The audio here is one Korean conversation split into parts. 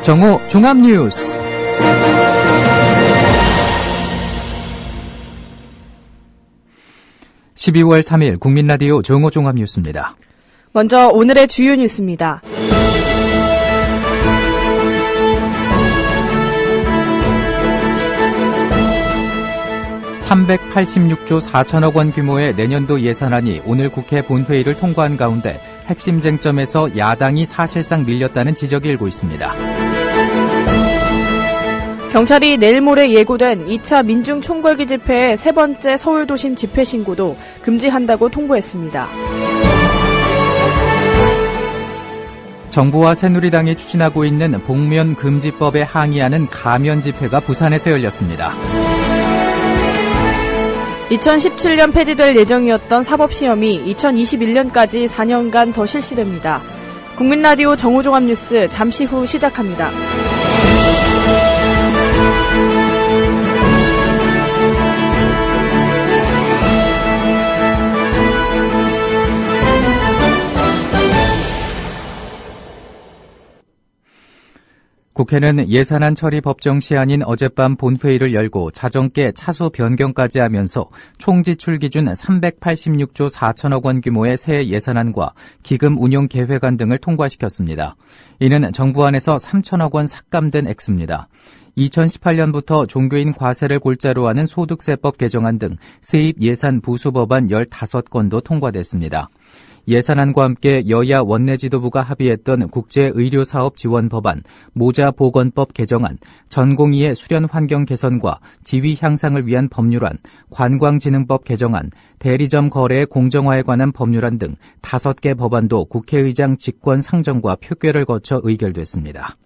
정오 종합뉴스. (12월 3일) 국민라디오 정오 종합뉴스입니다. 먼저 오늘의 주요 뉴스입니다. (386조 4천억 원) 규모의 내년도 예산안이 오늘 국회 본회의를 통과한 가운데 핵심 쟁점에서 야당이 사실상 밀렸다는 지적이 일고 있습니다. 경찰이 내일 모레 예고된 2차 민중 총궐기 집회의 세 번째 서울도심 집회 신고도 금지한다고 통보했습니다. 정부와 새누리당이 추진하고 있는 복면 금지법에 항의하는 가면 집회가 부산에서 열렸습니다. 2017년 폐지될 예정이었던 사법시험이 2021년까지 4년간 더 실시됩니다. 국민라디오 정오종합뉴스 잠시 후 시작합니다. 국회는 예산안 처리 법정 시한인 어젯밤 본회의를 열고 자정께 차수 변경까지 하면서 총 지출 기준 386조 4천억 원 규모의 새 예산안과 기금 운용 계획안 등을 통과시켰습니다. 이는 정부안에서 3천억 원 삭감된 액수입니다. 2018년부터 종교인 과세를 골자로 하는 소득세법 개정안 등 세입 예산 부수 법안 15건도 통과됐습니다. 예산안과 함께 여야 원내 지도부가 합의했던 국제의료사업 지원 법안, 모자보건법 개정안, 전공의의 수련 환경 개선과 지위 향상을 위한 법률안, 관광진흥법 개정안, 대리점 거래의 공정화에 관한 법률안 등 5개 법안도 국회의장 직권 상정과 표결을 거쳐 의결됐습니다.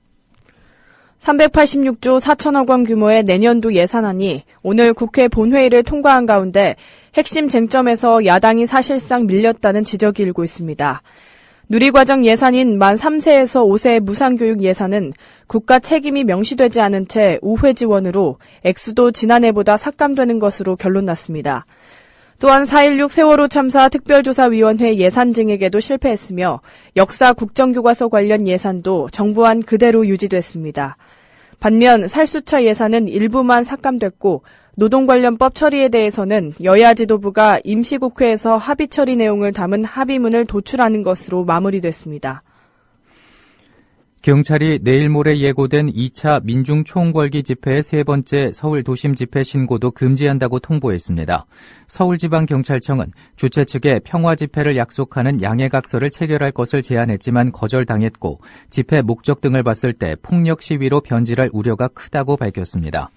386조 4천억 원 규모의 내년도 예산안이 오늘 국회 본회의를 통과한 가운데 핵심 쟁점에서 야당이 사실상 밀렸다는 지적이 일고 있습니다. 누리과정 예산인 만 3세에서 5세의 무상교육 예산은 국가 책임이 명시되지 않은 채 우회 지원으로 액수도 지난해보다 삭감되는 것으로 결론났습니다. 또한 4.16 세월호 참사 특별조사위원회 예산 증액에도 실패했으며 역사 국정교과서 관련 예산도 정부안 그대로 유지됐습니다. 반면 살수차 예산은 일부만 삭감됐고 노동관련법 처리에 대해서는 여야 지도부가 임시국회에서 합의 처리 내용을 담은 합의문을 도출하는 것으로 마무리됐습니다. 경찰이 내일 모레 예고된 2차 민중 총궐기 집회의 세 번째 서울 도심 집회 신고도 금지한다고 통보했습니다. 서울지방경찰청은 주최 측에 평화 집회를 약속하는 양해각서를 체결할 것을 제안했지만 거절당했고 집회 목적 등을 봤을 때 폭력 시위로 변질할 우려가 크다고 밝혔습니다.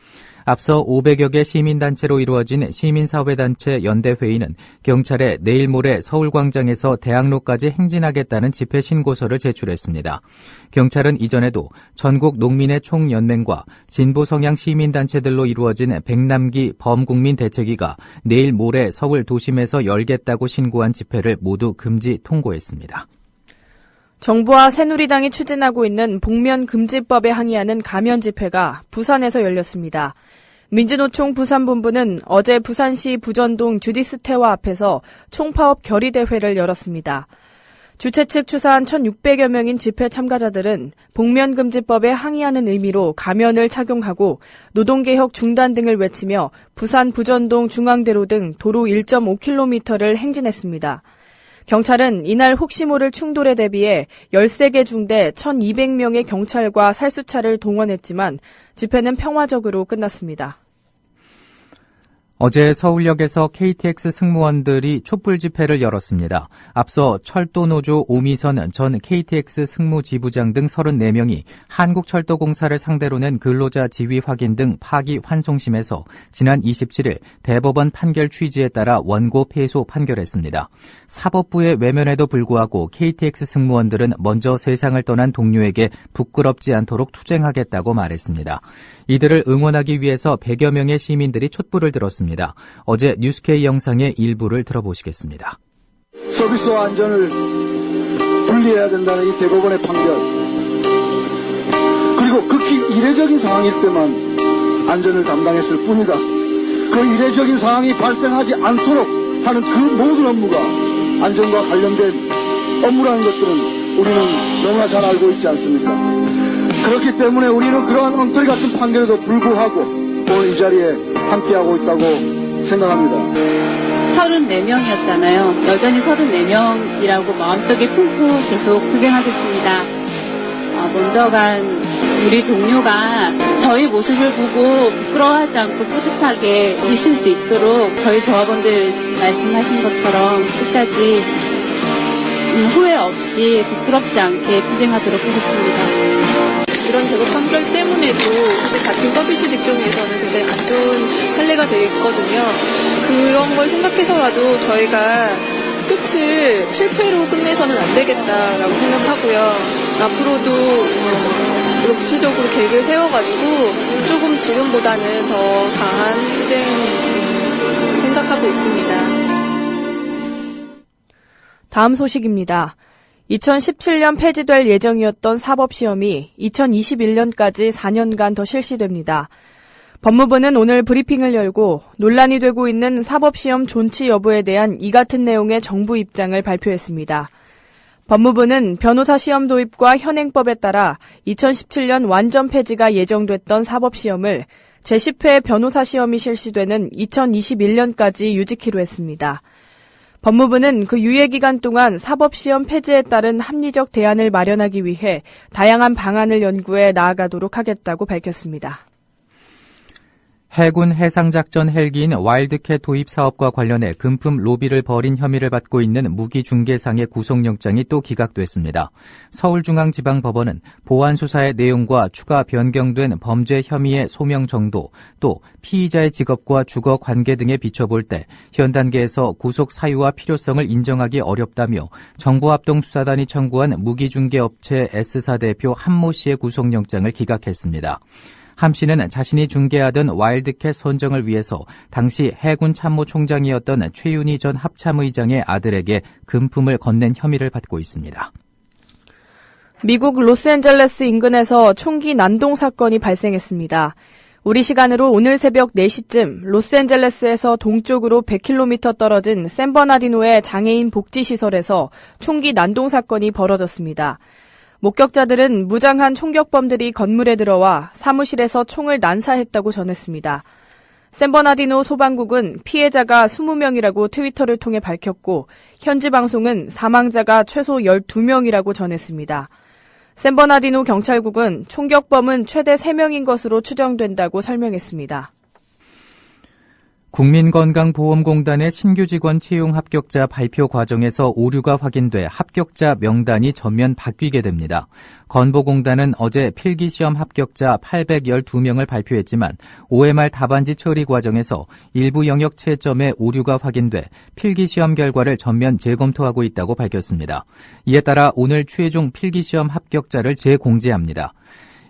앞서 500여 개 시민단체로 이루어진 시민사회단체 연대회의는 경찰에 내일 모레 서울광장에서 대학로까지 행진하겠다는 집회 신고서를 제출했습니다. 경찰은 이전에도 전국 농민의 총연맹과 진보성향 시민단체들로 이루어진 백남기 범국민대책위가 내일 모레 서울 도심에서 열겠다고 신고한 집회를 모두 금지 통고했습니다. 정부와 새누리당이 추진하고 있는 복면 금지법에 항의하는 가면 집회가 부산에서 열렸습니다. 민주노총 부산본부는 어제 부산시 부전동 주디스태와 앞에서 총파업 결의대회를 열었습니다. 주최 측 추산 1,600여 명인 집회 참가자들은 복면 금지법에 항의하는 의미로 가면을 착용하고 노동개혁 중단 등을 외치며 부산 부전동 중앙대로 등 도로 1.5km를 행진했습니다. 경찰은 이날 혹시 모를 충돌에 대비해 13개 중대 1,200명의 경찰과 살수차를 동원했지만 집회는 평화적으로 끝났습니다. 어제 서울역에서 KTX 승무원들이 촛불 집회를 열었습니다. 앞서 철도노조 오미선 전 KTX 승무지부장 등 34명이 한국철도공사를 상대로 낸 근로자 지위 확인 등 파기 환송심에서 지난 27일 대법원 판결 취지에 따라 원고 패소 판결했습니다. 사법부의 외면에도 불구하고 KTX 승무원들은 먼저 세상을 떠난 동료에게 부끄럽지 않도록 투쟁하겠다고 말했습니다. 이들을 응원하기 위해서 100여 명의 시민들이 촛불을 들었습니다. 어제 뉴스K 영상의 일부를 들어보시겠습니다. 서비스와 안전을 분리해야 된다는 이 대법원의 판결, 그리고 극히 이례적인 상황일 때만 안전을 담당했을 뿐이다. 그 이례적인 상황이 발생하지 않도록 하는 그 모든 업무가 안전과 관련된 업무라는 것들은 우리는 너무나 잘 알고 있지 않습니까? 그렇기 때문에 우리는 그러한 엉터리 같은 판결에도 불구하고 오늘 이 자리에 함께하고 있다고 생각합니다. 34명이었잖아요. 여전히 34명이라고 마음속에 품고 계속 투쟁하겠습니다. 먼저 간 우리 동료가 저희 모습을 보고 부끄러워하지 않고 뿌듯하게 있을 수 있도록 저희 조합원들 말씀하신 것처럼 끝까지 후회 없이 부끄럽지 않게 투쟁하도록 하겠습니다. 이런 대법 판결 때문에도 사실 같은 서비스 직종에서는 굉장히 안 좋은 판례가 되거든요. 그런 걸 생각해서라도 저희가 끝을 실패로 끝내서는 안 되겠다라고 생각하고요. 앞으로도 이런 구체적으로 계획을 세워가지고 조금 지금보다는 더 강한 투쟁 생각하고 있습니다. 다음 소식입니다. 2017년 폐지될 예정이었던 사법시험이 2021년까지 4년간 더 실시됩니다. 법무부는 오늘 브리핑을 열고 논란이 되고 있는 사법시험 존치 여부에 대한 이 같은 내용의 정부 입장을 발표했습니다. 법무부는 변호사 시험 도입과 현행법에 따라 2017년 완전 폐지가 예정됐던 사법시험을 제10회 변호사 시험이 실시되는 2021년까지 유지키로 했습니다. 법무부는 그 유예기간 동안 사법시험 폐지에 따른 합리적 대안을 마련하기 위해 다양한 방안을 연구해 나아가도록 하겠다고 밝혔습니다. 해군 해상작전 헬기인 와일드캣 도입 사업과 관련해 금품 로비를 벌인 혐의를 받고 있는 무기중개상의 구속영장이 또 기각됐습니다. 서울중앙지방법원은 보안수사의 내용과 추가 변경된 범죄 혐의의 소명 정도, 또 피의자의 직업과 주거 관계 등에 비춰볼 때 현 단계에서 구속 사유와 필요성을 인정하기 어렵다며 정부합동수사단이 청구한 무기중개업체 S사 대표 한모 씨의 구속영장을 기각했습니다. 함 씨는 자신이 중개하던 와일드캣 선정을 위해서 당시 해군 참모총장이었던 최윤희 전 합참의장의 아들에게 금품을 건넨 혐의를 받고 있습니다. 미국 로스앤젤레스 인근에서 총기 난동 사건이 발생했습니다. 우리 시간으로 오늘 새벽 4시쯤 로스앤젤레스에서 동쪽으로 100km 떨어진 샌버나디노의 장애인 복지시설에서 총기 난동 사건이 벌어졌습니다. 목격자들은 무장한 총격범들이 건물에 들어와 사무실에서 총을 난사했다고 전했습니다. 샌버나디노 소방국은 피해자가 20명이라고 트위터를 통해 밝혔고 현지 방송은 사망자가 최소 12명이라고 전했습니다. 샌버나디노 경찰국은 총격범은 최대 3명인 것으로 추정된다고 설명했습니다. 국민건강보험공단의 신규 직원 채용 합격자 발표 과정에서 오류가 확인돼 합격자 명단이 전면 바뀌게 됩니다. 건보공단은 어제 필기시험 합격자 812명을 발표했지만 OMR 답안지 처리 과정에서 일부 영역 채점에 오류가 확인돼 필기시험 결과를 전면 재검토하고 있다고 밝혔습니다. 이에 따라 오늘 최종 필기시험 합격자를 재공지합니다.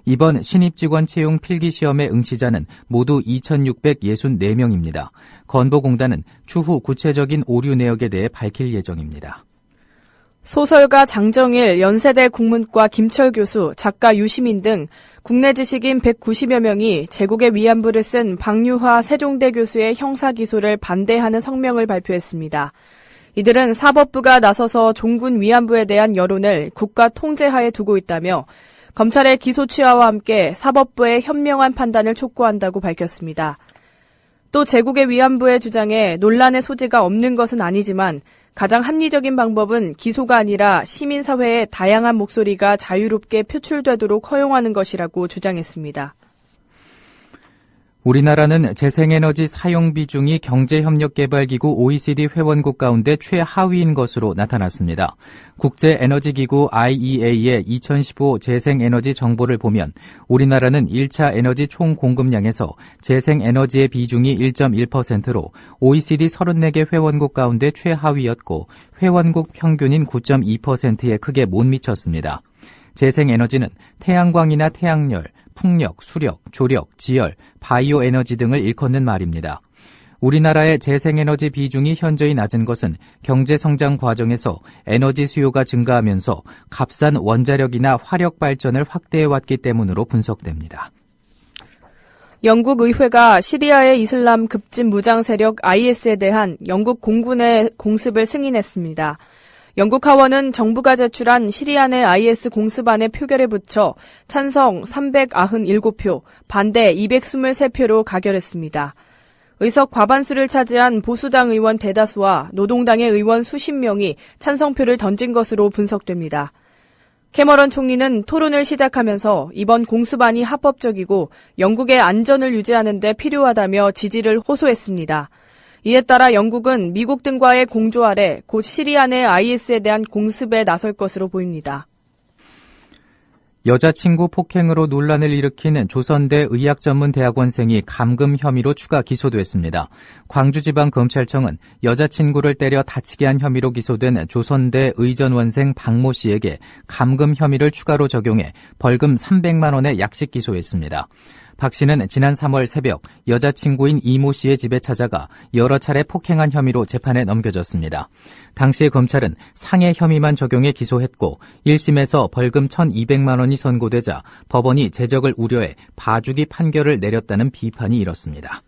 이번 신입직원 채용 필기시험의 응시자는 모두 2,664명입니다. 건보공단은 추후 구체적인 오류 내역에 대해 밝힐 예정입니다. 소설가 장정일, 연세대 국문과 김철 교수, 작가 유시민 등 국내 지식인 190여 명이 제국의 위안부를 쓴 박유화 세종대 교수의 형사기소를 반대하는 성명을 발표했습니다. 이들은 사법부가 나서서 종군 위안부에 대한 여론을 국가 통제하에 두고 있다며 검찰의 기소 취하와 함께 사법부의 현명한 판단을 촉구한다고 밝혔습니다. 또 제국의 위안부의 주장에 논란의 소지가 없는 것은 아니지만 가장 합리적인 방법은 기소가 아니라 시민사회의 다양한 목소리가 자유롭게 표출되도록 허용하는 것이라고 주장했습니다. 우리나라는 재생에너지 사용 비중이 경제협력개발기구 OECD 회원국 가운데 최하위인 것으로 나타났습니다. 국제에너지기구 IEA의 2015 재생에너지 정보를 보면 우리나라는 1차 에너지 총 공급량에서 재생에너지의 비중이 1.1%로 OECD 34개 회원국 가운데 최하위였고 회원국 평균인 9.2%에 크게 못 미쳤습니다. 재생에너지는 태양광이나 태양열, 풍력, 수력, 조력, 지열, 바이오 에너지 등을 일컫는 말입니다. 우리나라의 재생에너지 비중이 현저히 낮은 것은 경제성장 과정에서 에너지 수요가 증가하면서 값싼 원자력이나 화력 발전을 확대해왔기 때문으로 분석됩니다. 영국 의회가 시리아의 이슬람 급진 무장 세력 IS에 대한 영국 공군의 공습을 승인했습니다. 영국 하원은 정부가 제출한 시리아 내 IS 공습안에 표결에 붙여 찬성 397표, 반대 223표로 가결했습니다. 의석 과반수를 차지한 보수당 의원 대다수와 노동당의 의원 수십 명이 찬성표를 던진 것으로 분석됩니다. 캐머런 총리는 토론을 시작하면서 이번 공습안이 합법적이고 영국의 안전을 유지하는 데 필요하다며 지지를 호소했습니다. 이에 따라 영국은 미국 등과의 공조 아래 곧 시리아 내 IS에 대한 공습에 나설 것으로 보입니다. 여자친구 폭행으로 논란을 일으킨 조선대 의학전문대학원생이 감금 혐의로 추가 기소됐습니다. 광주지방검찰청은 여자친구를 때려 다치게 한 혐의로 기소된 조선대 의전원생 박모 씨에게 감금 혐의를 추가로 적용해 벌금 300만 원의 약식 기소했습니다. 박 씨는 지난 3월 새벽 여자친구인 이모 씨의 집에 찾아가 여러 차례 폭행한 혐의로 재판에 넘겨졌습니다. 당시에 검찰은 상해 혐의만 적용해 기소했고 1심에서 벌금 1,200만 원이 선고되자 법원이 제적을 우려해 봐주기 판결을 내렸다는 비판이 일었습니다.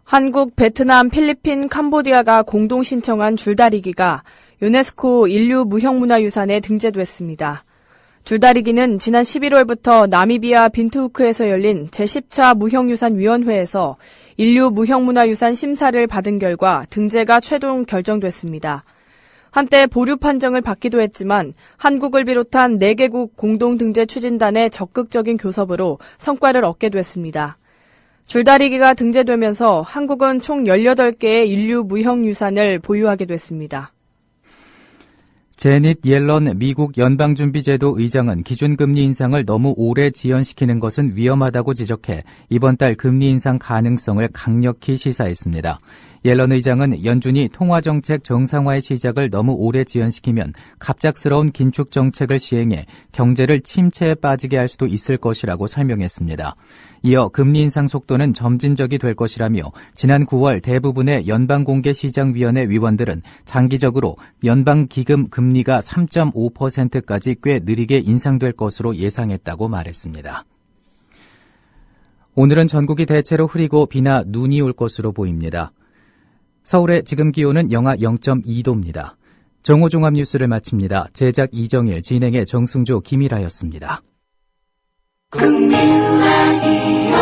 한국, 베트남, 필리핀, 캄보디아가 공동 신청한 줄다리기가 유네스코 인류 무형문화유산에 등재됐습니다. 줄다리기는 지난 11월부터 나미비아 빈투후크에서 열린 제10차 무형유산위원회에서 인류 무형문화유산 심사를 받은 결과 등재가 최종 결정됐습니다. 한때 보류 판정을 받기도 했지만 한국을 비롯한 4개국 공동등재 추진단의 적극적인 교섭으로 성과를 얻게 됐습니다. 줄다리기가 등재되면서 한국은 총 18개의 인류 무형유산을 보유하게 됐습니다. 제닛 옐런 미국 연방준비제도 의장은 기준금리 인상을 너무 오래 지연시키는 것은 위험하다고 지적해 이번 달 금리 인상 가능성을 강력히 시사했습니다. 옐런 의장은 연준이 통화정책 정상화의 시작을 너무 오래 지연시키면 갑작스러운 긴축정책을 시행해 경제를 침체에 빠지게 할 수도 있을 것이라고 설명했습니다. 이어 금리 인상 속도는 점진적이 될 것이라며 지난 9월 대부분의 연방공개시장위원회 위원들은 장기적으로 연방기금 금리가 3.5%까지 꽤 느리게 인상될 것으로 예상했다고 말했습니다. 오늘은 전국이 대체로 흐리고 비나 눈이 올 것으로 보입니다. 서울의 지금 기온은 영하 0.2도입니다. 정오종합 뉴스를 마칩니다. 제작 이정일, 진행의 정승조, 김일하였습니다. 국민라디오